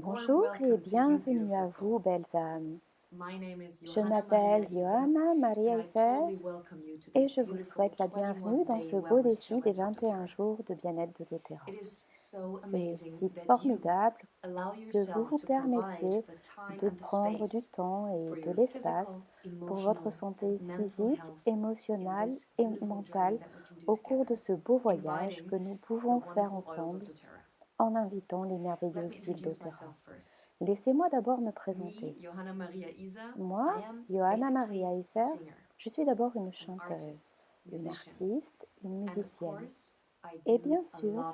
Bonjour et bienvenue à vous, belles âmes. Je m'appelle Johanna Maria Isser et je vous souhaite la bienvenue dans ce beau défi des 21 jours de bien-être de doTERRA. C'est si formidable que vous vous permettiez de prendre du temps et de l'espace pour votre santé physique, émotionnelle et mentale au cours de ce beau voyage que nous pouvons faire ensemble en invitant les merveilleuses huiles doTERRA. Laissez-moi d'abord me présenter. Moi, Johanna Maria Isser, je suis d'abord une chanteuse, une artiste, une musicienne. Et bien sûr,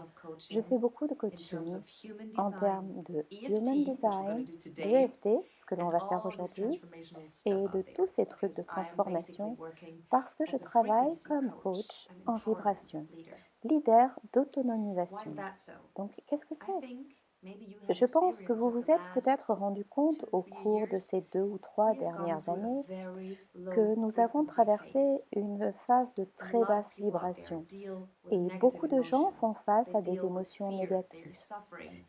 je fais beaucoup de coaching en termes de human design, de EFT, ce que l'on va faire aujourd'hui, et de tous ces trucs de transformation parce que je travaille comme coach en vibration, leader d'autonomisation. Donc, qu'est-ce que c'est? Je pense que vous vous êtes peut-être rendu compte au cours de ces 2 ou 3 dernières années que nous avons traversé une phase de très basse vibration et beaucoup de gens font face à des émotions négatives.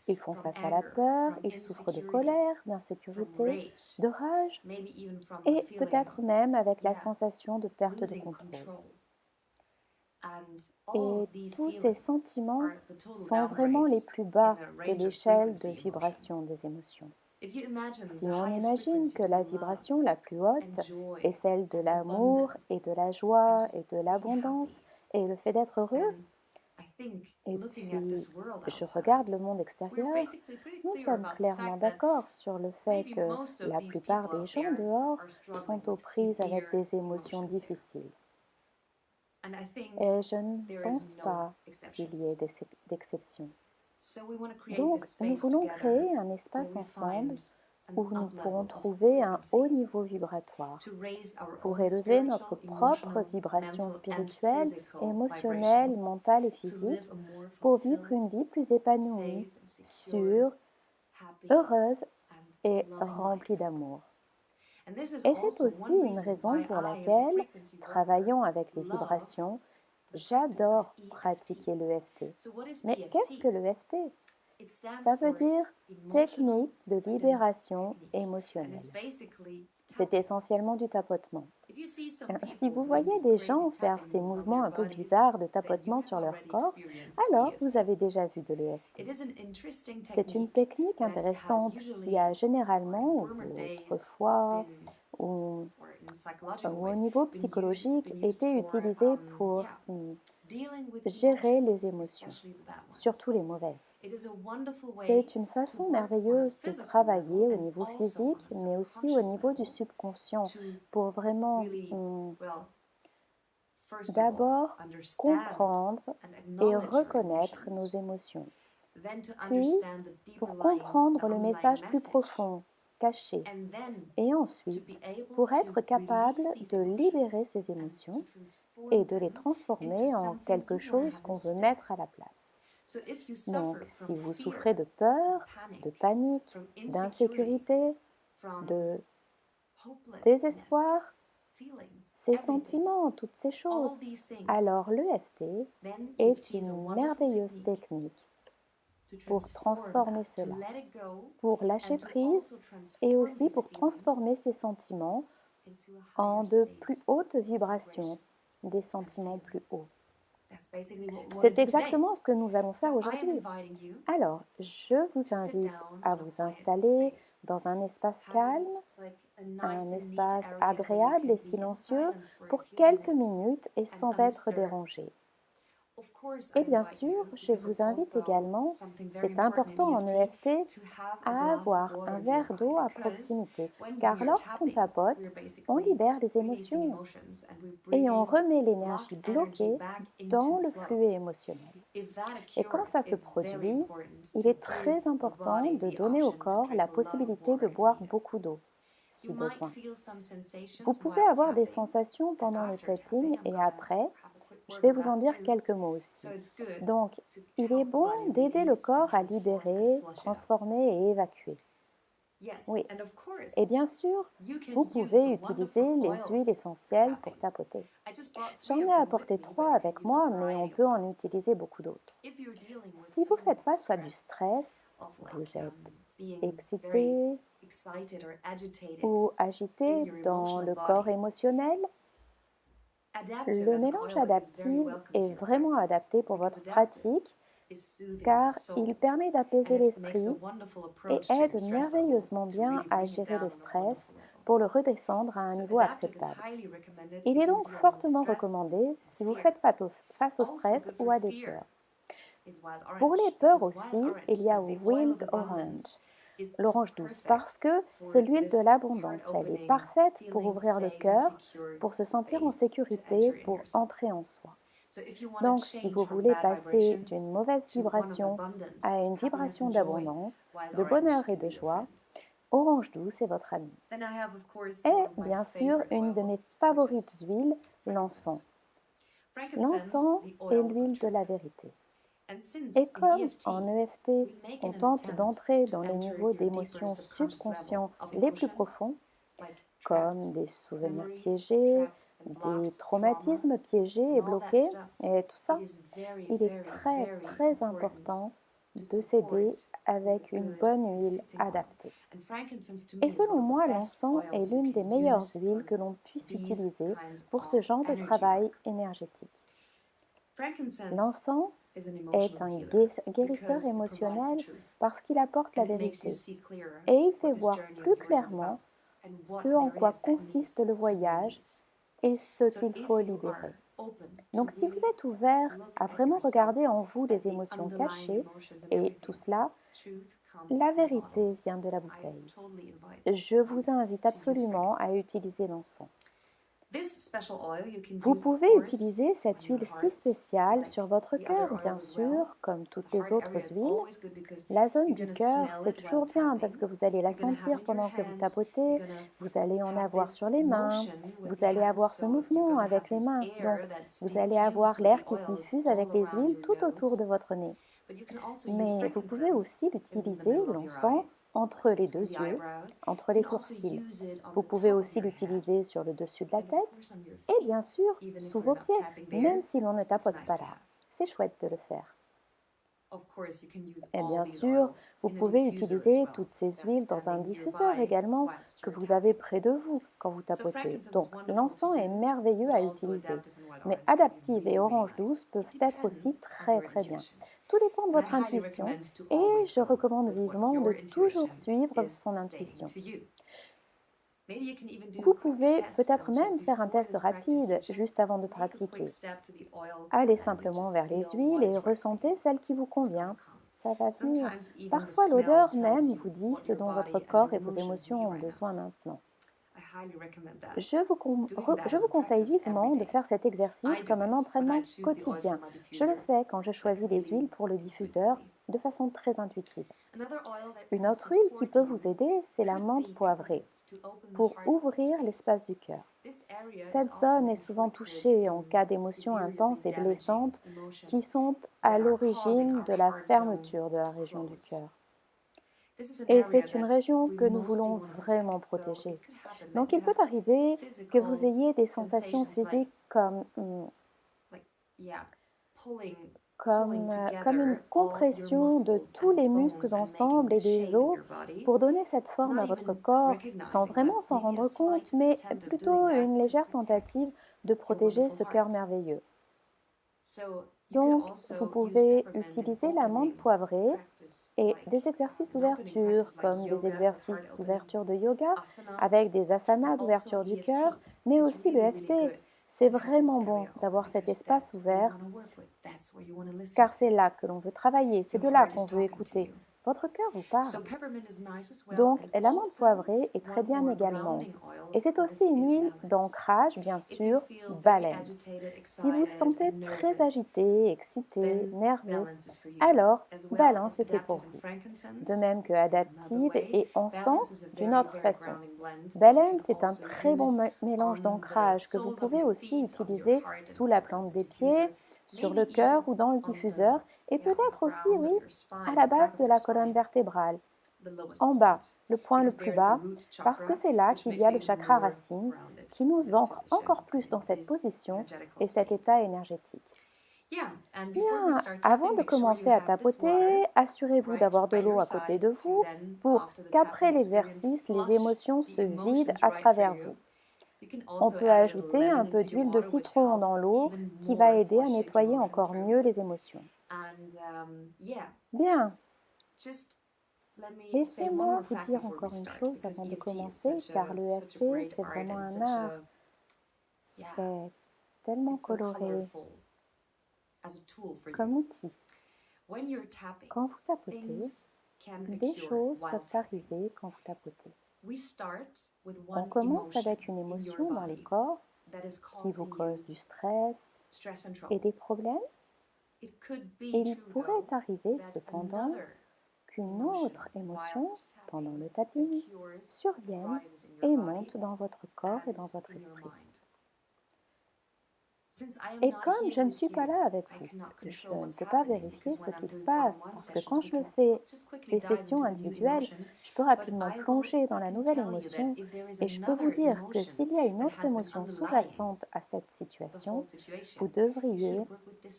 Ils font face à la peur, ils souffrent de colère, d'insécurité, de rage et peut-être même avec la sensation de perte de contrôle. Et tous ces sentiments sont vraiment les plus bas de l'échelle de vibration des émotions. Si on imagine que la vibration la plus haute est celle de l'amour et de la joie et de l'abondance et le fait d'être heureux, et puis je regarde le monde extérieur, nous sommes clairement d'accord sur le fait que la plupart des gens dehors sont aux prises avec des émotions difficiles. Et je ne pense pas qu'il y ait d'exception. Donc, nous voulons créer un espace ensemble où nous pourrons trouver un haut niveau vibratoire pour élever notre propre vibration spirituelle, émotionnelle, mentale et physique pour vivre une vie plus épanouie, sûre, heureuse et remplie d'amour. Et c'est aussi une raison pour laquelle, travaillant avec les vibrations, j'adore pratiquer l'EFT. Mais qu'est-ce que l'EFT? Ça veut dire technique de libération émotionnelle. C'est essentiellement du tapotement. Si vous voyez des gens faire ces mouvements un peu bizarres de tapotement sur leur corps, alors vous avez déjà vu de l'EFT. C'est une technique intéressante qui a généralement, ou autrefois, ou au niveau psychologique, été utilisée pour gérer les émotions, surtout les mauvaises. C'est une façon merveilleuse de travailler au niveau physique, mais aussi au niveau du subconscient, pour vraiment d'abord comprendre et reconnaître nos émotions, puis pour comprendre le message plus profond, caché, et ensuite pour être capable de libérer ces émotions et de les transformer en quelque chose qu'on veut mettre à la place. Donc, si vous souffrez de peur, de panique, d'insécurité, de désespoir, ces sentiments, toutes ces choses, alors l'EFT est une merveilleuse technique pour transformer cela, pour lâcher prise et aussi pour transformer ces sentiments en de plus hautes vibrations, des sentiments plus hauts. C'est exactement ce que nous allons faire aujourd'hui. Alors, je vous invite à vous installer dans un espace calme, un espace agréable et silencieux pour quelques minutes et sans être dérangé. Et bien sûr, je vous invite également, c'est important en EFT, à avoir un verre d'eau à proximité, car lorsqu'on tapote, on libère les émotions et on remet l'énergie bloquée dans le flux émotionnel. Et quand ça se produit, il est très important de donner au corps la possibilité de boire beaucoup d'eau, si besoin. Vous pouvez avoir des sensations pendant le tapping et après, je vais vous en dire quelques mots aussi. Donc, il est bon d'aider le corps à libérer, transformer et évacuer. Oui. Et bien sûr, vous pouvez utiliser les huiles essentielles pour tapoter. J'en ai apporté 3 avec moi, mais on peut en utiliser beaucoup d'autres. Si vous faites face à du stress, vous êtes excité ou agité dans le corps émotionnel. Le mélange adaptif est vraiment adapté pour votre pratique car il permet d'apaiser l'esprit et aide merveilleusement bien à gérer le stress pour le redescendre à un niveau acceptable. Il est donc fortement recommandé si vous faites face au stress ou à des peurs. Pour les peurs aussi, il y a Wild Orange, l'orange douce, parce que c'est l'huile de l'abondance. Elle est parfaite pour ouvrir le cœur, pour se sentir en sécurité, pour entrer en soi. Donc, si vous voulez passer d'une mauvaise vibration à une vibration d'abondance, de bonheur et de joie, orange douce est votre ami. Et bien sûr, une de mes favorites huiles, l'encens. L'encens est l'huile de la vérité. Et comme en EFT, on tente d'entrer dans les niveaux d'émotions subconscients les plus profonds, comme des souvenirs piégés, des traumatismes piégés et bloqués, et tout ça, il est très important de s'aider avec une bonne huile adaptée. Et selon moi, l'encens est l'une des meilleures huiles que l'on puisse utiliser pour ce genre de travail énergétique. L'encens est un guérisseur émotionnel parce qu'il apporte la vérité et il fait voir plus clairement ce en quoi consiste le voyage et ce qu'il faut libérer. Donc si vous êtes ouvert à vraiment regarder en vous les émotions cachées et tout cela, la vérité vient de la bouteille. Je vous invite absolument à utiliser l'encens. Vous pouvez utiliser cette huile si spéciale sur votre cœur, bien sûr, comme toutes les autres huiles. La zone du cœur, c'est toujours bien parce que vous allez la sentir pendant que vous tapotez, vous allez en avoir sur les mains, vous allez avoir ce mouvement avec les mains, donc vous allez avoir l'air qui se diffuse avec les huiles tout autour de votre nez. Mais vous pouvez aussi l'utiliser, l'encens, entre les deux yeux, entre les sourcils. Vous pouvez aussi l'utiliser sur le dessus de la tête et bien sûr sous vos pieds, même si l'on ne tapote pas là. C'est chouette de le faire. Et bien sûr, vous pouvez utiliser toutes ces huiles dans un diffuseur également que vous avez près de vous quand vous tapotez. Donc l'encens est merveilleux à utiliser, mais adaptive et orange douce peuvent être aussi très bien. Tout dépend de votre intuition et je recommande vivement de toujours suivre son intuition. Vous pouvez peut-être même faire un test rapide juste avant de pratiquer. Allez simplement vers les huiles et ressentez celle qui vous convient. Ça va venir. Parfois, l'odeur même vous dit ce dont votre corps et vos émotions ont besoin maintenant. Je vous conseille vivement de faire cet exercice comme un entraînement quotidien. Je le fais quand je choisis les huiles pour le diffuseur de façon très intuitive. Une autre huile qui peut vous aider, c'est la menthe poivrée, pour ouvrir l'espace du cœur. Cette zone est souvent touchée en cas d'émotions intenses et blessantes qui sont à l'origine de la fermeture de la région du cœur. Et c'est une région que nous voulons vraiment protéger. Donc il peut arriver que vous ayez des sensations physiques comme une compression de tous les muscles ensemble et des os pour donner cette forme à votre corps sans vraiment s'en rendre compte, mais plutôt une légère tentative de protéger ce cœur merveilleux. Donc, vous pouvez utiliser la menthe poivrée et des exercices d'ouverture, comme des exercices d'ouverture de yoga, avec des asanas d'ouverture du cœur, mais aussi le FT. C'est vraiment bon d'avoir cet espace ouvert, car c'est là que l'on veut travailler, c'est de là qu'on veut écouter. Votre cœur vous parle. Donc, la menthe poivrée est très bien également. Et c'est aussi une huile d'ancrage, bien sûr, balance. Si vous vous sentez très agité, excité, nerveux, alors balance est fait pour vous. De même que adaptive et encens d'une autre façon. Balance est un très bon mélange d'ancrage que vous pouvez aussi utiliser sous la plante des pieds, sur le cœur ou dans le diffuseur, et peut-être aussi, oui, à la base de la colonne vertébrale, en bas, le point le plus bas, parce que c'est là qu'il y a le chakra racine qui nous ancre encore plus dans cette position et cet état énergétique. Bien, avant de commencer à tapoter, assurez-vous d'avoir de l'eau à côté de vous pour qu'après l'exercice, les émotions se vident à travers vous. On peut ajouter un peu d'huile de citron dans l'eau qui va aider à nettoyer encore mieux les émotions. Bien. Laissez-moi vous dire encore une chose avant de commencer, car le l'EFT, c'est vraiment un art. C'est tellement coloré comme outil. Quand vous tapotez, des choses peuvent arriver quand vous tapotez. On commence avec une émotion dans le corps qui vous cause du stress et des problèmes. Et il pourrait arriver cependant qu'une autre émotion pendant le tapping survienne et monte dans votre corps et dans votre esprit. Et comme je ne suis pas là avec vous, je ne peux pas vérifier ce qui se passe parce que quand je le fais des sessions individuelles, je peux rapidement plonger dans la nouvelle émotion et je peux vous dire que s'il y a une autre émotion sous-jacente à cette situation, vous devriez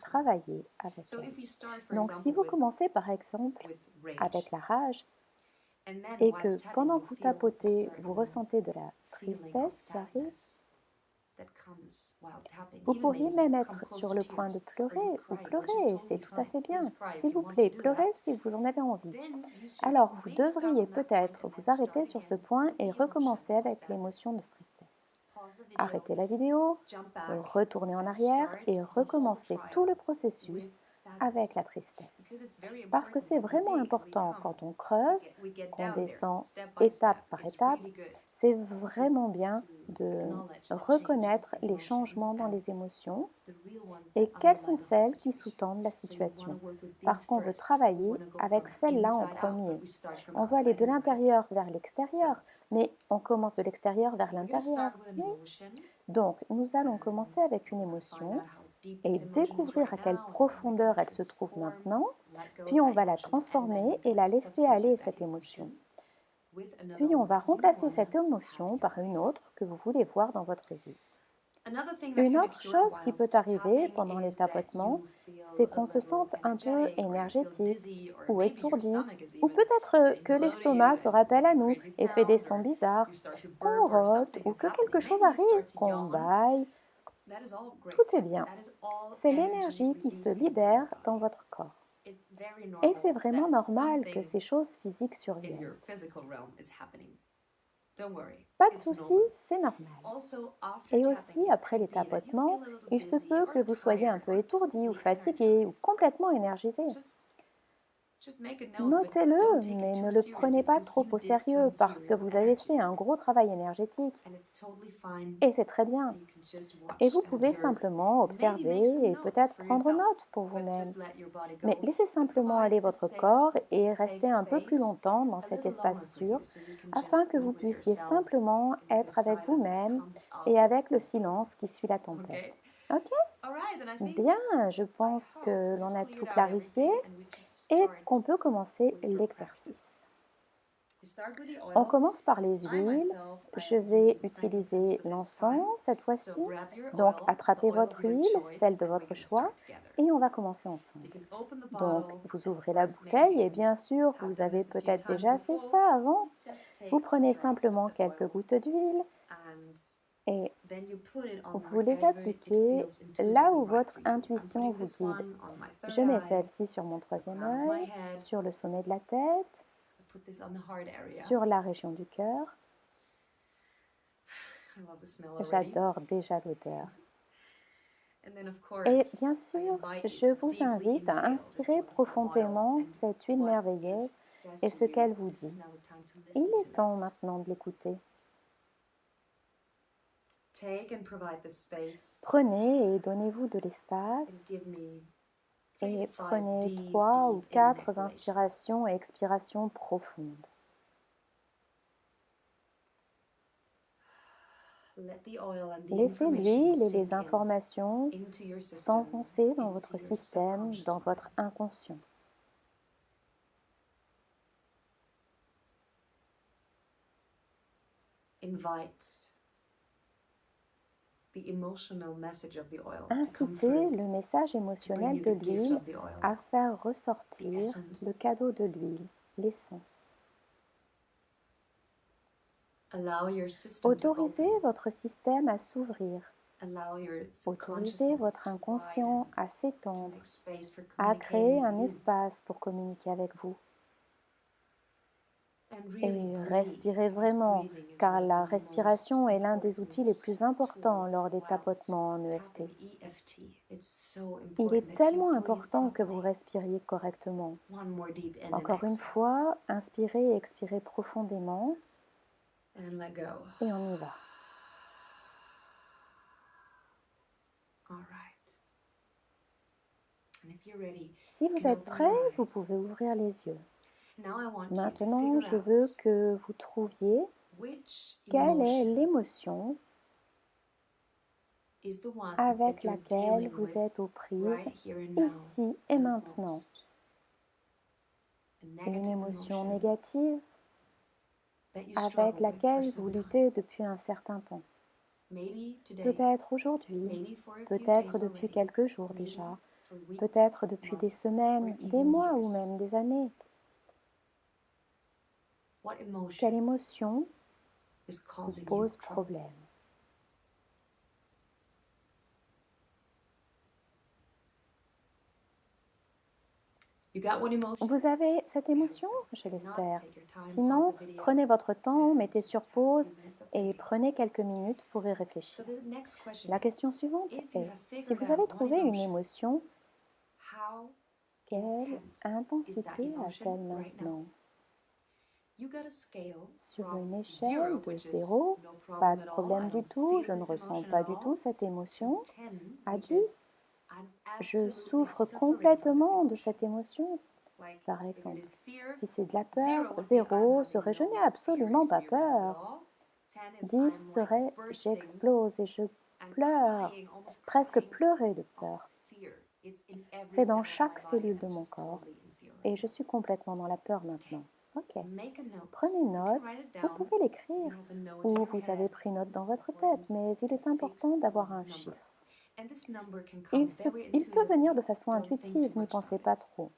travailler avec elle. Donc si vous commencez par exemple avec la rage et que pendant que vous tapotez, vous ressentez de la tristesse qui arrive, vous pourriez même être sur le point de pleurer ou pleurer, et c'est tout à fait bien. S'il vous plaît, pleurez si vous en avez envie. Alors, vous devriez peut-être vous arrêter sur ce point et recommencer avec l'émotion de tristesse. Arrêtez la vidéo, retournez en arrière et recommencez tout le processus avec la tristesse. Parce que c'est vraiment important quand on creuse, qu'on descend étape par étape, c'est vraiment bien de reconnaître les changements dans les émotions et quelles sont celles qui sous-tendent la situation. Parce qu'on veut travailler avec celle-là en premier. On veut aller de l'intérieur vers l'extérieur, mais on commence de l'extérieur vers l'intérieur. Donc, nous allons commencer avec une émotion et découvrir à quelle profondeur elle se trouve maintenant, puis on va la transformer et la laisser aller, cette émotion. Puis on va remplacer cette émotion par une autre que vous voulez voir dans votre vie. Une autre chose qui peut arriver pendant les tapotements, c'est qu'on se sente un peu énergétique ou étourdi, ou peut-être que l'estomac se rappelle à nous et fait des sons bizarres, qu'on rote ou que quelque chose arrive, qu'on baille. Tout est bien. C'est l'énergie qui se libère dans votre corps. Et c'est vraiment normal que ces choses physiques surviennent. Pas de souci, c'est normal. Et aussi, après les tapotements, il se peut que vous soyez un peu étourdi ou fatigué ou complètement énergisé. Notez-le, mais ne le prenez pas trop au sérieux parce que vous avez fait un gros travail énergétique. Et c'est très bien. Et vous pouvez simplement observer et peut-être prendre note pour vous-même. Mais laissez simplement aller votre corps et restez un peu plus longtemps dans cet espace sûr afin que vous puissiez simplement être avec vous-même et avec le silence qui suit la tempête. Ok? Bien, je pense que l'on a tout clarifié et qu'on peut commencer l'exercice. On commence par les huiles. Je vais utiliser l'encens cette fois-ci. Donc, attrapez votre huile, celle de votre choix, et on va commencer ensemble. Donc, vous ouvrez la bouteille et bien sûr, vous avez peut-être déjà fait ça avant. Vous prenez simplement quelques gouttes d'huile et vous les appliquez là où votre intuition vous guide. Je mets celle-ci sur mon troisième œil, sur le sommet de la tête, sur la région du cœur. J'adore déjà l'odeur. Et bien sûr, je vous invite à inspirer profondément cette huile merveilleuse et ce qu'elle vous dit. Il est temps maintenant de l'écouter. Prenez et donnez-vous de l'espace et prenez 3 ou 4 inspirations et expirations profondes. Laissez l'huile et les informations s'enfoncer dans votre système, dans votre inconscient. Incitez le message émotionnel de l'huile à faire ressortir le cadeau de l'huile, l'essence. Autorisez votre système à s'ouvrir. Autorisez votre inconscient à s'étendre, à créer un espace pour communiquer avec vous. Et respirez vraiment, car la respiration est l'un des outils les plus importants lors des tapotements en EFT. Il est tellement important que vous respiriez correctement. Encore une fois, inspirez et expirez profondément et on y va. Si vous êtes prêt, vous pouvez ouvrir les yeux. Maintenant, je veux que vous trouviez quelle est l'émotion avec laquelle vous êtes aux prises ici et maintenant. Une émotion négative avec laquelle vous luttez depuis un certain temps. Peut-être aujourd'hui, peut-être depuis quelques jours déjà, peut-être depuis des semaines, des mois ou même des années. Quelle émotion vous pose problème? Vous avez cette émotion? Je l'espère. Sinon, prenez votre temps, mettez sur pause et prenez quelques minutes pour y réfléchir. La question suivante est, si vous avez trouvé une émotion, quelle intensité a-t-elle maintenant? Sur une échelle de 0, pas de problème du tout, je ne ressens pas du tout cette émotion, à 10, je souffre complètement de cette émotion. Par exemple, si c'est de la peur, 0 serait je n'ai absolument pas peur. 10 serait j'explose et je pleure, presque pleurer de peur. C'est dans chaque cellule de mon corps et je suis complètement dans la peur maintenant. Ok, prenez note, vous pouvez l'écrire ou vous avez pris note dans votre tête, mais il est important d'avoir un chiffre. Il peut venir de façon intuitive, n'y pensez pas trop.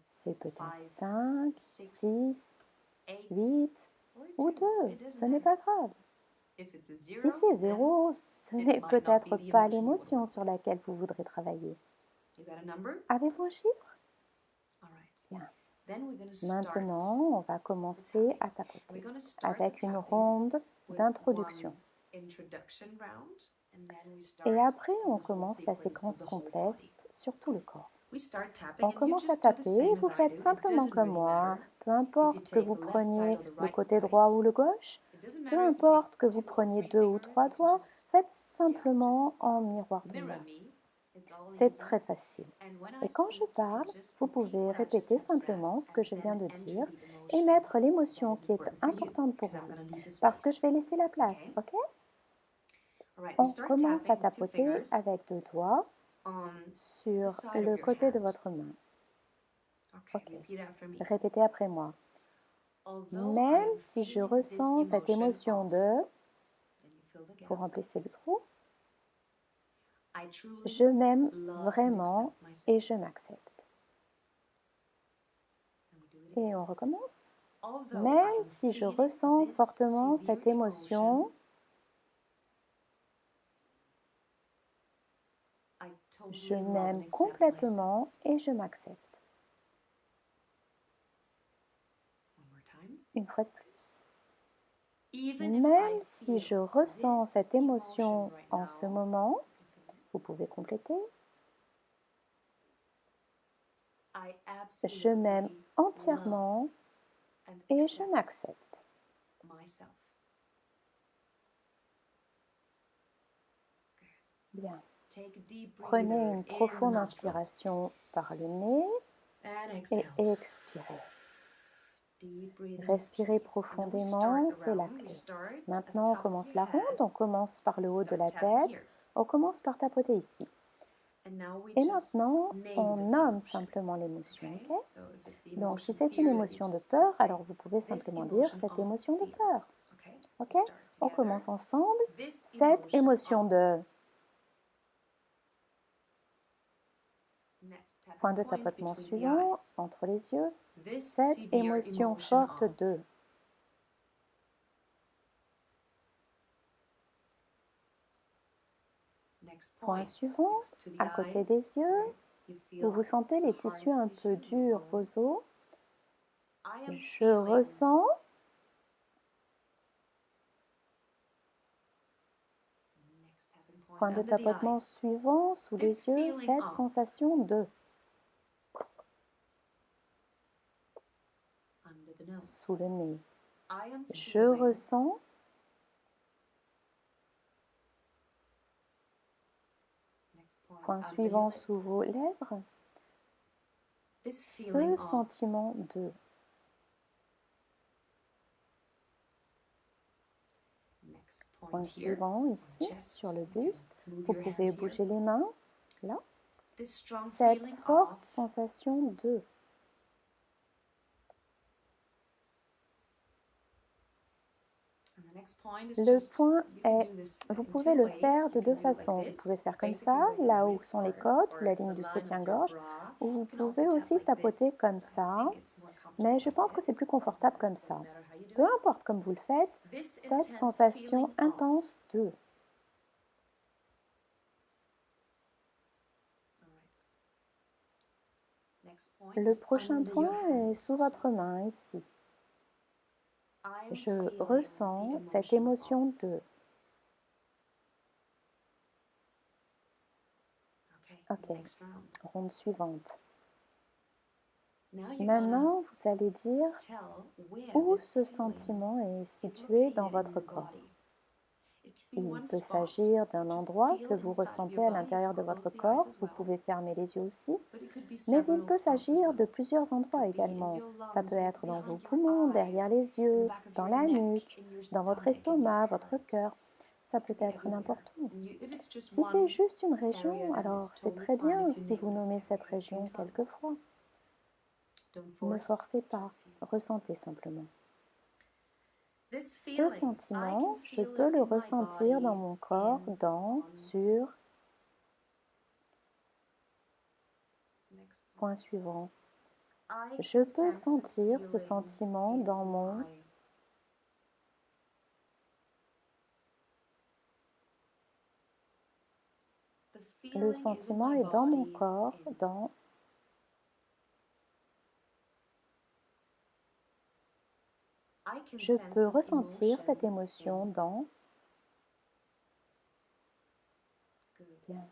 C'est peut-être 5, 6, 8 ou 2, ce n'est pas grave. Si c'est 0, ce n'est peut-être pas l'émotion sur laquelle vous voudrez travailler. Avez-vous un chiffre? Bien. Maintenant, on va commencer à tapoter avec une ronde d'introduction. Et après, on commence la séquence complète sur tout le corps. On commence à taper, vous faites simplement comme moi, peu importe que vous preniez le côté droit ou le gauche, peu importe que vous preniez 2 ou 3 doigts, faites simplement en miroir de moi. C'est très facile. Et quand je parle, vous pouvez répéter simplement ce que je viens de dire et mettre l'émotion qui est importante pour vous, parce que je vais laisser la place, ok? On commence à tapoter avec 2 doigts sur le côté de votre main. Ok, répétez après moi. Même si je ressens cette émotion de... Vous remplissez le trou. Je m'aime vraiment et je m'accepte. Et on recommence. Même si je ressens fortement cette émotion, je m'aime complètement et je m'accepte. Une fois de plus. Même si je ressens cette émotion en ce moment, vous pouvez compléter. Je m'aime entièrement et je m'accepte. Bien. Prenez une profonde inspiration par le nez et expirez. Respirez profondément, c'est la clé. Maintenant, on commence la ronde, on commence par le haut de la tête, on commence par tapoter ici. Et maintenant, on nomme simplement l'émotion, ok? Donc, si c'est une émotion de peur, alors vous pouvez simplement dire cette émotion de peur. Ok? On commence ensemble. Cette émotion de... Point de tapotement suivant, entre les yeux. Cette émotion forte de... Point suivant, à côté des yeux. Vous sentez les tissus un peu durs, vos os. Je ressens... Point de tapotement suivant, sous les yeux, cette sensation de... Sous le nez. Je ressens... Point suivant sous vos lèvres. Ce sentiment de... Point suivant ici, sur le buste. Vous pouvez bouger les mains, là. Cette forte sensation de... Le point est, vous pouvez le faire de deux façons. Vous pouvez faire comme ça, là où sont les côtes, ou la ligne du soutien-gorge, ou vous pouvez aussi tapoter comme ça, mais je pense que c'est plus confortable comme ça. Peu importe comme vous le faites, cette sensation intense de... Le prochain point est sous votre main, ici. Je ressens cette émotion de... Ok, ronde suivante. Maintenant, vous allez dire où ce sentiment est situé dans votre corps. Il peut s'agir d'un endroit que vous ressentez à l'intérieur de votre corps, vous pouvez fermer les yeux aussi, mais il peut s'agir de plusieurs endroits également. Ça peut être dans vos poumons, derrière les yeux, dans la nuque, dans votre estomac, votre cœur. Ça peut être n'importe où. Si c'est juste une région, alors c'est très bien si vous nommez cette région quelquefois. Ne forcez pas, ressentez simplement. Ce sentiment, je peux le ressentir dans mon corps, dans, sur... Point suivant. Je peux sentir ce sentiment dans mon... Le sentiment est dans mon corps, dans... Je peux ressentir cette émotion dans... Bien.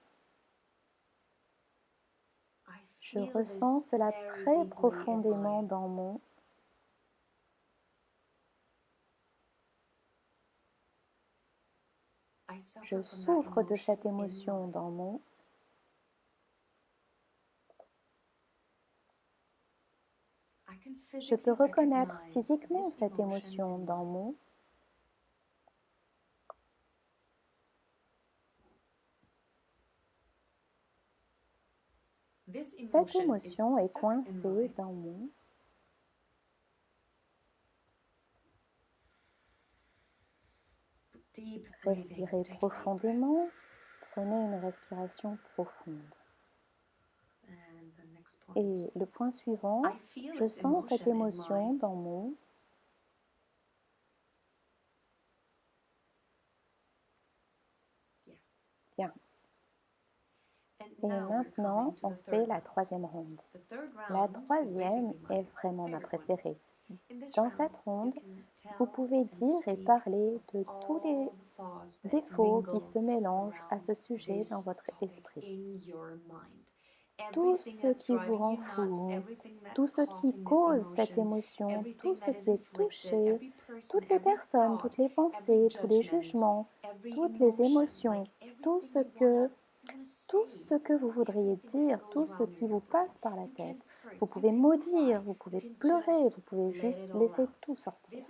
Je ressens cela très profondément dans mon... Je souffre de cette émotion dans mon... Je peux reconnaître physiquement cette émotion dans mon... Cette émotion est coincée dans mon... Respirez profondément. Prenez une respiration profonde. Et le point suivant, je sens cette émotion dans mon... Bien. Et maintenant, on fait la troisième ronde. La troisième est vraiment ma préférée. Dans cette ronde, vous pouvez dire et parler de tous les défauts qui se mélangent à ce sujet dans votre esprit. Tout ce qui vous rend fou, tout ce qui cause cette émotion, tout ce qui est touché, toutes les personnes, toutes les pensées, tous les jugements, toutes les émotions, tout ce que vous voudriez dire, tout ce qui vous passe par la tête. Vous pouvez maudire, vous pouvez pleurer, vous pouvez juste laisser tout sortir.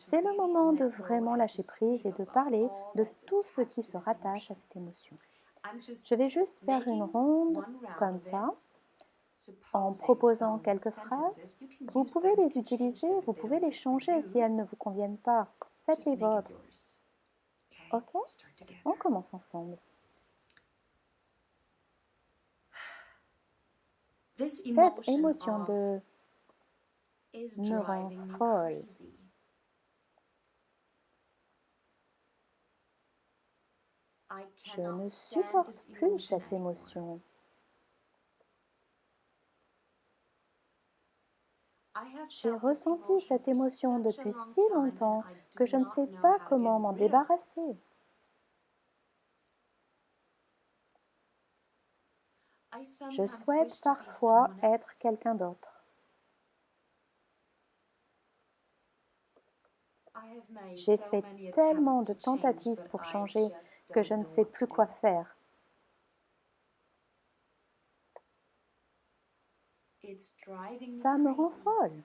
C'est le moment de vraiment lâcher prise et de parler de tout ce qui se rattache à cette émotion. Je vais juste faire une ronde comme ça, en proposant quelques phrases. Vous pouvez les utiliser, vous pouvez les changer si elles ne vous conviennent pas. Faites les vôtres. Ok? On commence ensemble. Cette émotion de me rend folle. Je ne supporte plus cette émotion. J'ai ressenti cette émotion depuis si longtemps que je ne sais pas comment m'en débarrasser. Je souhaite parfois être quelqu'un d'autre. J'ai fait tellement de tentatives pour changer que je ne sais plus quoi faire. Ça me rend folle.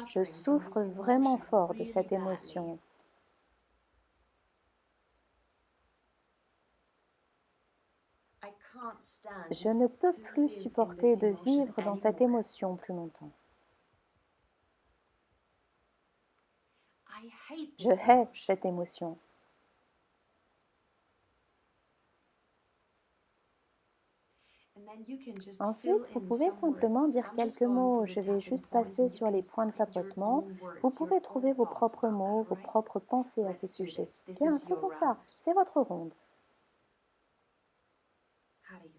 Je souffre vraiment fort de cette émotion. Je ne peux plus supporter de vivre dans cette émotion plus longtemps. Je hais cette émotion. Ensuite, vous pouvez simplement dire quelques mots. Je vais juste passer sur les points de tapotement. Vous pouvez trouver vos propres mots, vos propres pensées à ce sujet. Bien, faisons ça. C'est votre ronde.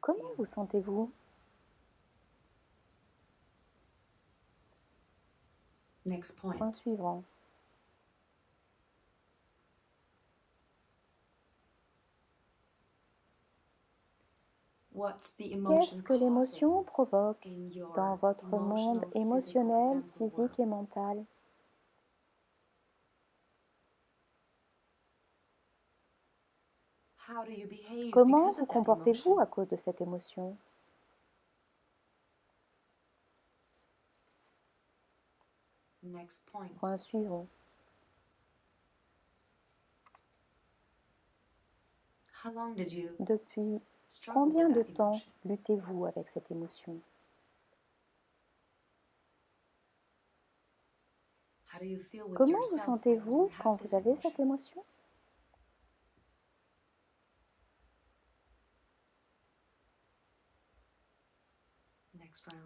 Comment vous sentez-vous? Point suivant. Qu'est-ce que l'émotion provoque dans votre monde émotionnel, physique et mental? Comment vous comportez-vous à cause de cette émotion? Point suivant. Depuis combien de temps luttez-vous avec cette émotion? Comment vous sentez-vous quand vous avez cette émotion?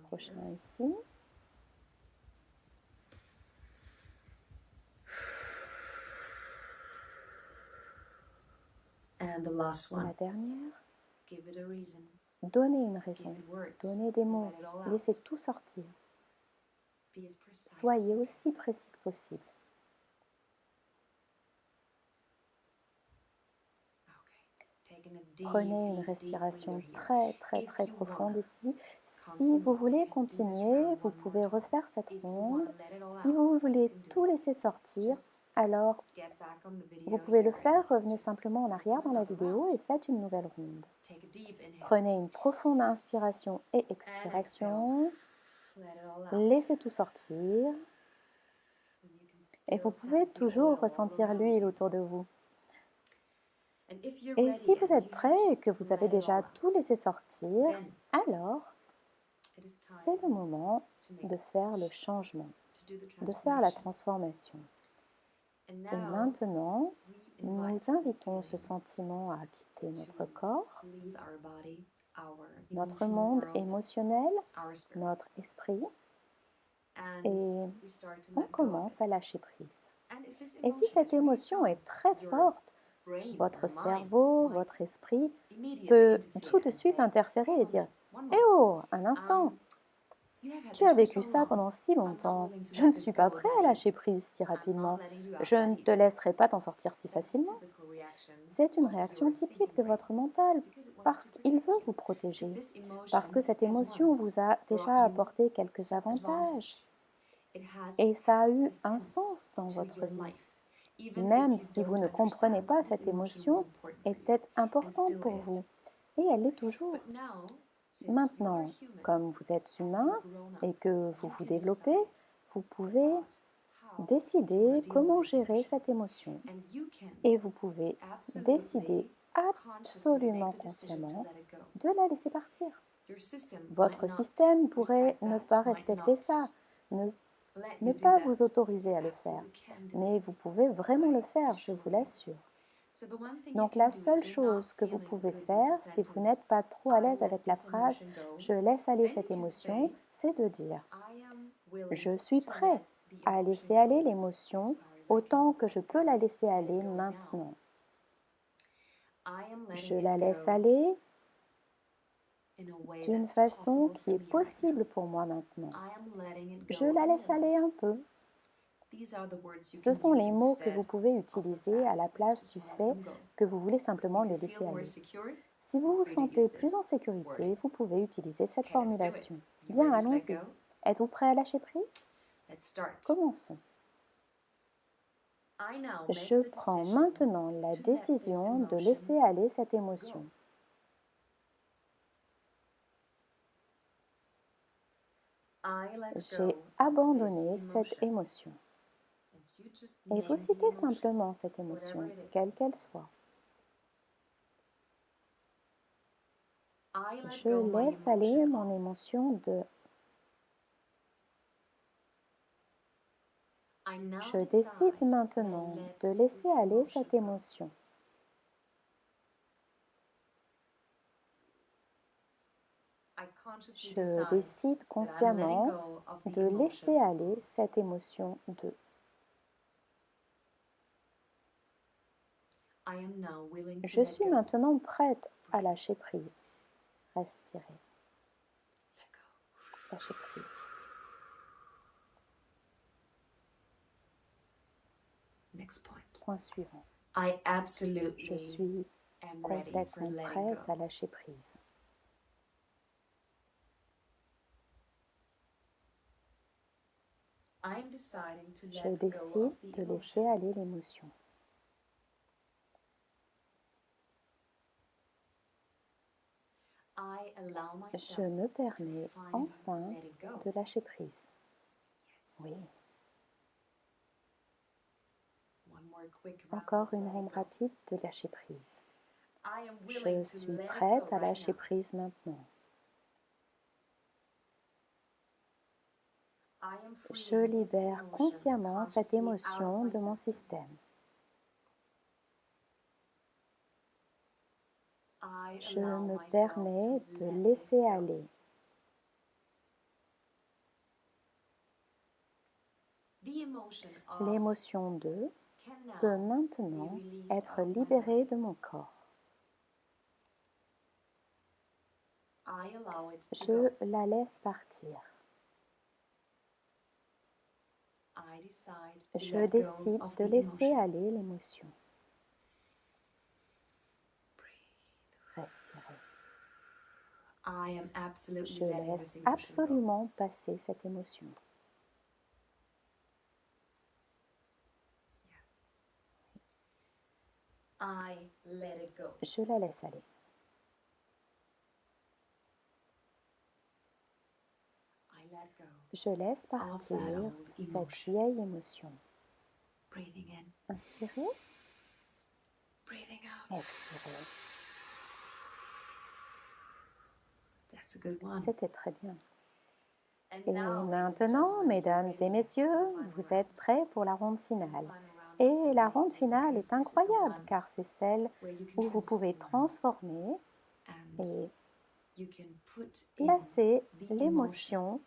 Prochain ici. La dernière. Donnez une raison, donnez des mots, laissez tout sortir. Soyez aussi précis que possible. Prenez une respiration très profonde ici. Si vous voulez continuer, vous pouvez refaire cette ronde. Si vous voulez tout laisser sortir, alors vous pouvez le faire. Revenez simplement en arrière dans la vidéo et faites une nouvelle ronde. Prenez une profonde inspiration et expiration. Laissez tout sortir. Et vous pouvez toujours ressentir l'huile autour de vous. Et si vous êtes prêt et que vous avez déjà tout laissé sortir, alors c'est le moment de faire le changement, de faire la transformation. Et maintenant, nous invitons ce sentiment à quitter notre corps, notre monde émotionnel, notre esprit, et on commence à lâcher prise. Et si cette émotion est très forte, votre cerveau, votre esprit peut tout de suite interférer et dire « Eh oh, un instant, tu as vécu ça pendant si longtemps, je ne suis pas prêt à lâcher prise si rapidement, je ne te laisserai pas t'en sortir si facilement. » C'est une réaction typique de votre mental, parce qu'il veut vous protéger, parce que cette émotion vous a déjà apporté quelques avantages, et ça a eu un sens dans votre vie. Même si vous ne comprenez pas, cette émotion était importante pour vous, et elle l'est toujours. Maintenant, comme vous êtes humain et que vous vous développez, vous pouvez décider comment gérer cette émotion. Et vous pouvez décider absolument consciemment de la laisser partir. Votre système pourrait ne pas respecter ça, ne pas vous autoriser à le faire, mais vous pouvez vraiment le faire, je vous l'assure. Donc la seule chose que vous pouvez faire, si vous n'êtes pas trop à l'aise avec la phrase « je laisse aller cette émotion », c'est de dire « je suis prêt à laisser aller l'émotion autant que je peux la laisser aller maintenant. Je la laisse aller d'une façon qui est possible pour moi maintenant. Je la laisse aller un peu. » Ce sont les mots que vous pouvez utiliser à la place du fait que vous voulez simplement le laisser aller. Si vous vous sentez plus en sécurité, vous pouvez utiliser cette formulation. Bien, allons-y. Êtes-vous prêt à lâcher prise? Commençons. Je prends maintenant la décision de laisser aller cette émotion. J'ai abandonné cette émotion. Et vous citez simplement cette émotion, quelle qu'elle soit. Je laisse aller mon émotion de. Je décide maintenant de laisser aller cette émotion. Je décide consciemment de laisser aller cette émotion de. Je suis maintenant prête à lâcher prise. Respirez. Lâchez prise. Point suivant. Je suis complètement prête à lâcher prise. Je décide de laisser aller l'émotion. Je me permets enfin de lâcher prise. Oui. Encore une ronde rapide de lâcher prise. Je suis prête à lâcher prise maintenant. Je libère consciemment cette émotion de mon système. Je me permets de laisser aller. L'émotion de peut maintenant être libérée de mon corps. Je la laisse partir. Je décide de laisser aller l'émotion. Respirez. Je laisse absolument passer cette émotion. Je la laisse aller. Je laisse partir cette vieille émotion. Inspirez. Expirez. C'était très bien. Et maintenant, mesdames et messieurs, vous êtes prêts pour la ronde finale. Et la ronde finale est incroyable car c'est celle où vous pouvez transformer et placer l'émotion.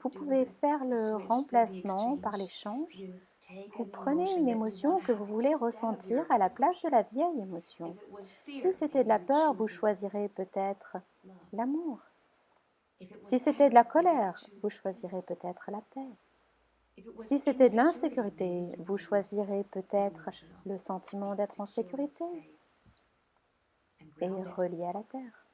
Vous pouvez faire le remplacement par l'échange. Vous prenez une émotion que vous voulez ressentir à la place de la vieille émotion. Si c'était de la peur, vous choisirez peut-être l'amour. Si c'était de la colère, vous choisirez peut-être la paix. Si c'était de l'insécurité, vous choisirez peut-être le sentiment d'être en sécurité et relié à la terre.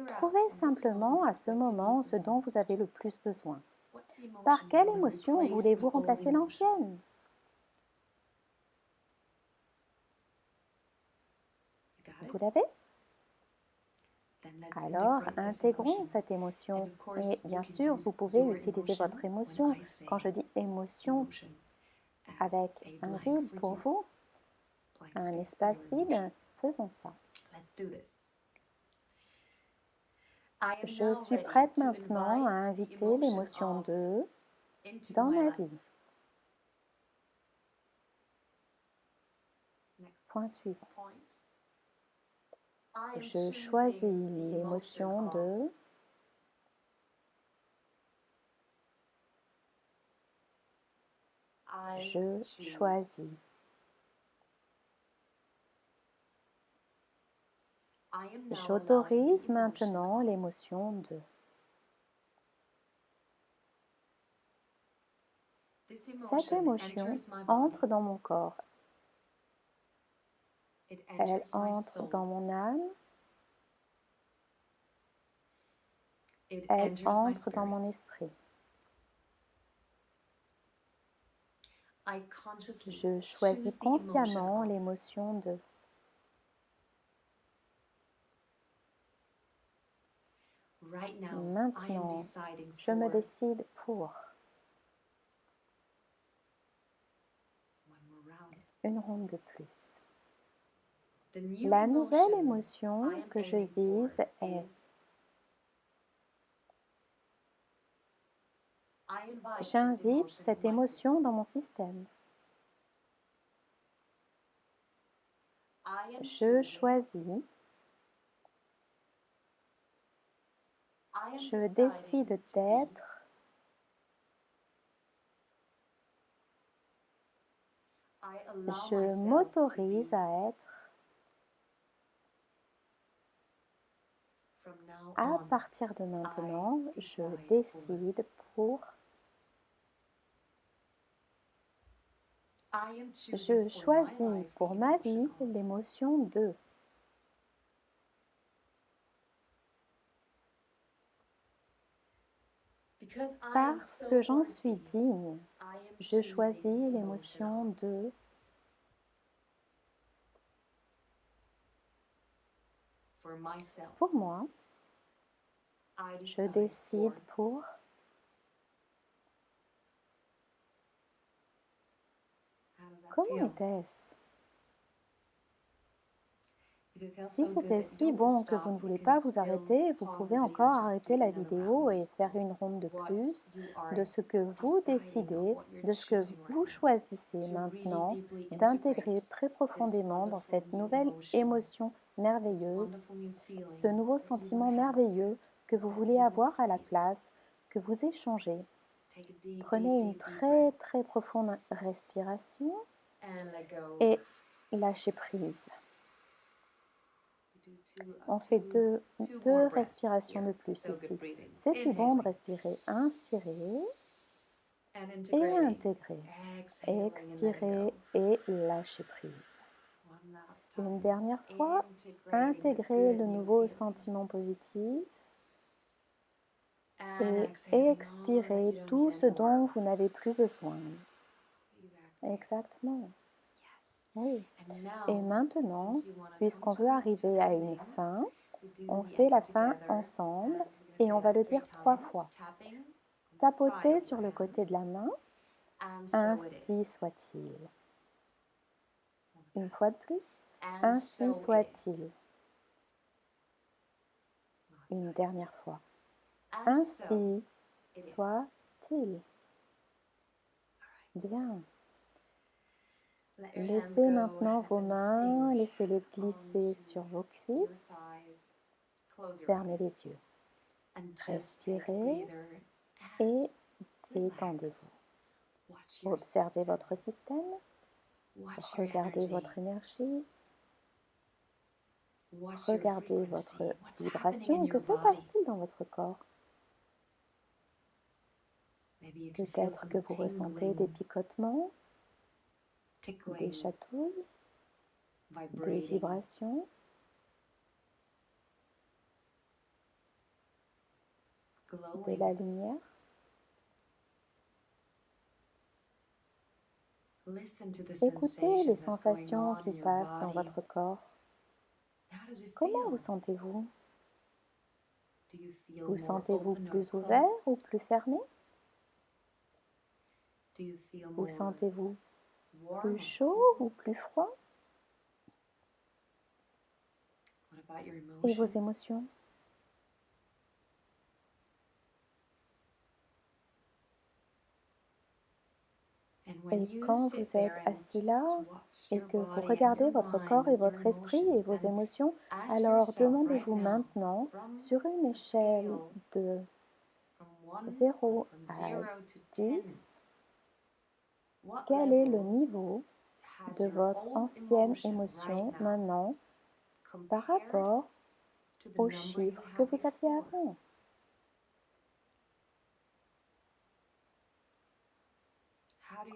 Trouvez simplement à ce moment ce dont vous avez le plus besoin. Par quelle émotion voulez-vous remplacer l'ancienne? Vous l'avez? Alors, intégrons cette émotion. Et bien sûr, vous pouvez utiliser votre émotion. Quand je dis émotion, avec un vide pour vous, un espace vide, faisons ça. Je suis prête maintenant à inviter l'émotion 2 dans ma vie. Point suivant. Je choisis l'émotion de... Je choisis. J'autorise maintenant l'émotion de... Cette émotion entre dans mon corps. Elle entre dans mon âme. Elle entre dans mon esprit. Je choisis consciemment l'émotion de... Maintenant, je me décide pour une ronde de plus. La nouvelle émotion que je vise est... J'invite cette émotion dans mon système. Je choisis. Je décide d'être. Je m'autorise à être. À partir de maintenant, je décide pour... Je choisis pour ma vie l'émotion de... Parce que j'en suis digne, je choisis l'émotion de... Pour moi, je décide pour... Comment était-ce? Si c'était si bon que vous ne voulez pas vous arrêter, vous pouvez encore arrêter la vidéo et faire une ronde de plus de ce que vous décidez, de ce que vous choisissez maintenant d'intégrer très profondément dans cette nouvelle émotion merveilleuse, ce nouveau sentiment merveilleux que vous voulez avoir à la place, que vous échangez. Prenez une très très profonde respiration et lâchez prise. On fait deux respirations de plus ici. C'est si bon de respirer. Inspirez et intégrer. Expirer et lâcher prise. Une dernière fois, intégrez le nouveau sentiment positif et expirez tout ce dont vous n'avez plus besoin. Exactement. Oui. Et maintenant, puisqu'on veut arriver à une fin, on fait la fin ensemble et on va le dire 3 fois. Tapotez sur le côté de la main, ainsi soit-il. Une fois de plus, ainsi soit-il. Une dernière fois. Ainsi soit-il. Bien. Laissez maintenant vos mains, laissez-les glisser sur vos cuisses. Fermez les yeux. Respirez et détendez-vous. Observez votre système. Regardez votre énergie. Regardez votre vibration. Que se passe-t-il dans votre corps? Peut-être que vous ressentez des picotements, des chatouilles, des vibrations. De la lumière. Écoutez les sensations qui passent dans votre corps. Comment vous sentez-vous? Vous sentez-vous plus ouvert ou plus fermé? Vous sentez-vous plus chaud ou plus froid? Et vos émotions? Et quand vous êtes assis là et que vous regardez votre corps et votre esprit et vos émotions, alors demandez-vous maintenant, sur une échelle de 0 à 10, quel est le niveau de votre ancienne émotion maintenant par rapport aux chiffres que vous aviez avant.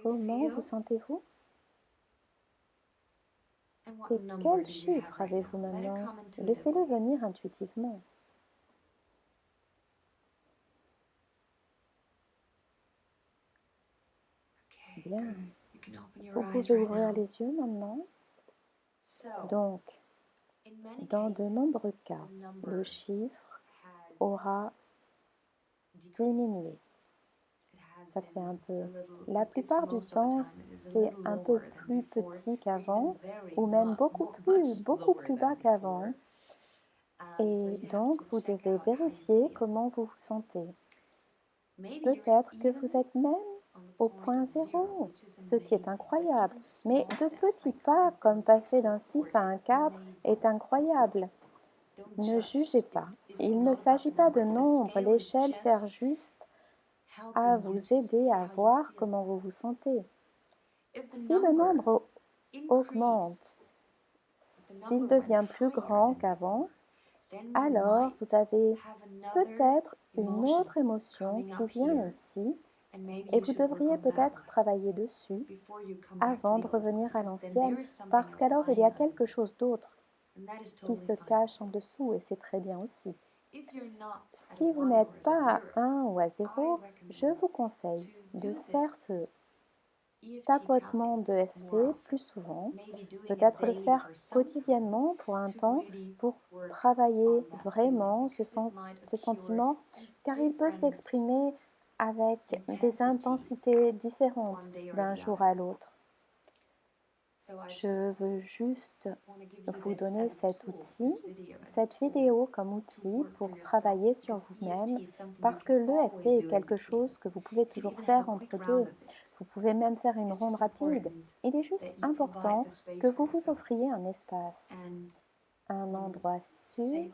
Comment vous sentez-vous? Et quel chiffre avez-vous maintenant? Laissez-le venir intuitivement. Bien. Vous pouvez ouvrir les yeux maintenant. Donc, dans de nombreux cas, le chiffre aura diminué. Ça fait un peu. La plupart du temps, c'est un peu plus petit qu'avant, ou même beaucoup plus bas qu'avant. Et donc, vous devez vérifier comment vous vous sentez. Peut-être que vous êtes même au point 0, ce qui est incroyable. Mais de petits pas, comme passer d'un 6 à un 4, est incroyable. Ne jugez pas. Il ne s'agit pas de nombre, l'échelle sert juste à vous aider à voir comment vous vous sentez. Si le nombre augmente, s'il devient plus grand qu'avant, alors vous avez peut-être une autre émotion qui vient ici et vous devriez peut-être travailler dessus avant de revenir à l'ancienne parce qu'alors il y a quelque chose d'autre qui se cache en dessous et c'est très bien aussi. Si vous n'êtes pas à 1 ou à 0, je vous conseille de faire ce tapotement de FT plus souvent, peut-être le faire quotidiennement pour un temps pour travailler vraiment ce sentiment, car il peut s'exprimer avec des intensités différentes d'un jour à l'autre. Je veux juste vous donner cet outil, cette vidéo comme outil pour travailler sur vous-même parce que l'EFT est quelque chose que vous pouvez toujours faire entre deux. Vous pouvez même faire une ronde rapide. Il est juste important que vous vous offriez un espace, un endroit sûr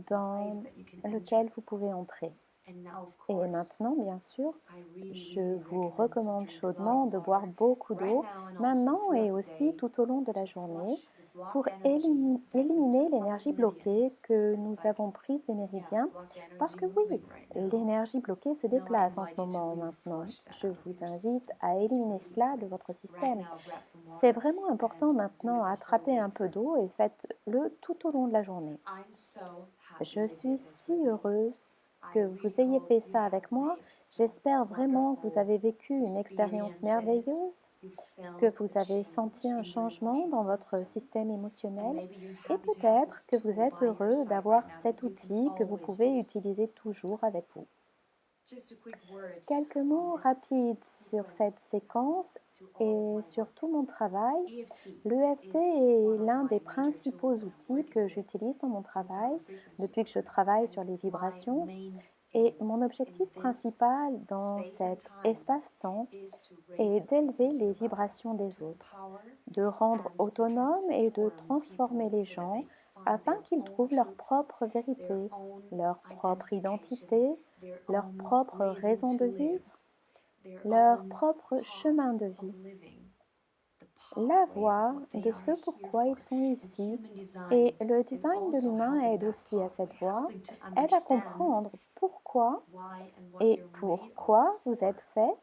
dans lequel vous pouvez entrer. Et maintenant, bien sûr, je vous recommande chaudement de boire beaucoup d'eau, maintenant et aussi tout au long de la journée, pour éliminer l'énergie bloquée que nous avons prise des méridiens. Parce que oui, l'énergie bloquée se déplace en ce moment maintenant. Je vous invite à éliminer cela de votre système. C'est vraiment important maintenant à attraper un peu d'eau et faites-le tout au long de la journée. Je suis si heureuse que vous ayez fait ça avec moi. J'espère vraiment que vous avez vécu une expérience merveilleuse, que vous avez senti un changement dans votre système émotionnel et peut-être que vous êtes heureux d'avoir cet outil que vous pouvez utiliser toujours avec vous. Quelques mots rapides sur cette séquence et sur tout mon travail. L'EFT est l'un des principaux outils que j'utilise dans mon travail depuis que je travaille sur les vibrations. Et mon objectif principal dans cet espace-temps est d'élever les vibrations des autres, de rendre autonomes et de transformer les gens afin qu'ils trouvent leur propre vérité, leur propre identité, leur propre raison de vivre, leur propre chemin de vie. La voie de ce pourquoi ils sont ici et le design de l'humain aide aussi à cette voie, aide à comprendre pourquoi et pourquoi vous êtes fait.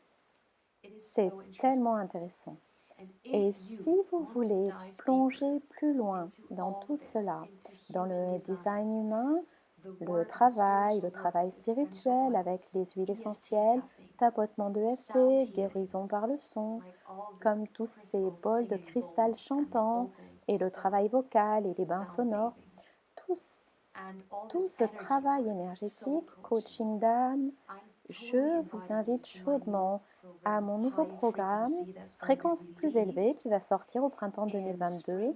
C'est tellement intéressant. Et si vous voulez plonger plus loin dans tout cela, dans le design humain, le travail spirituel avec les huiles essentielles, tapotement de FT, guérison par le son, comme tous ces bols de cristal chantants et le travail vocal et les bains sonores, tout ce travail énergétique, coaching d'âme, je vous invite chaudement à mon nouveau programme Fréquence plus élevée qui va sortir au printemps 2022.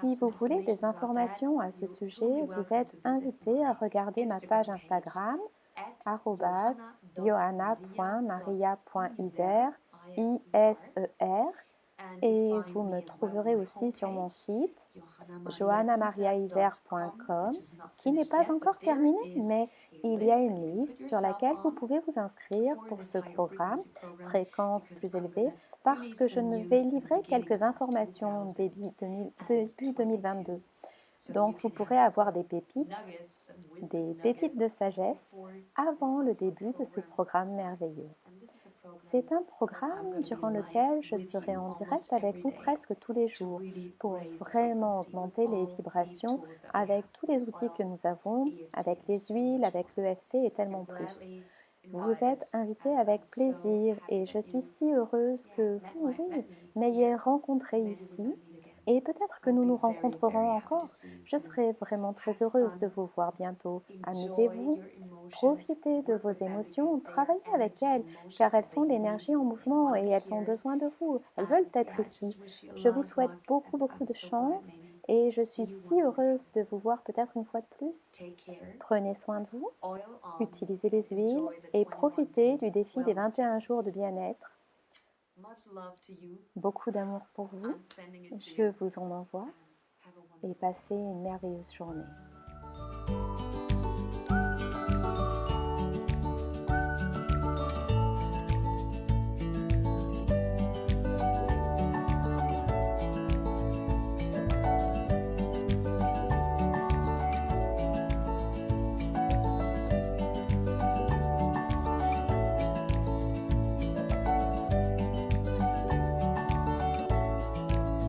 Si vous voulez des informations à ce sujet, vous êtes invité à regarder ma page Instagram @johanna.maria.iser, I-S-E-R, et vous me trouverez aussi sur mon site johannamariaiser.com, qui n'est pas encore terminé, mais il y a une liste sur laquelle vous pouvez vous inscrire pour ce programme fréquence plus élevée, parce que je ne vais livrer quelques informations début 2022. Donc vous pourrez avoir des pépites de sagesse avant le début de ce programme merveilleux. C'est un programme durant lequel je serai en direct avec vous presque tous les jours pour vraiment augmenter les vibrations avec tous les outils que nous avons, avec les huiles, avec l'EFT et tellement plus. Vous êtes invités avec plaisir et je suis si heureuse que vous, oui, m'ayez rencontré ici. Et peut-être que nous nous rencontrerons encore. Je serai vraiment très heureuse de vous voir bientôt. Amusez-vous, profitez de vos émotions, travaillez avec elles, car elles sont l'énergie en mouvement et elles ont besoin de vous. Elles veulent être ici. Je vous souhaite beaucoup de chance et je suis si heureuse de vous voir peut-être une fois de plus. Prenez soin de vous, utilisez les huiles et profitez du défi des 21 jours de bien-être. Beaucoup d'amour pour vous, je vous en envoie et passez une merveilleuse journée.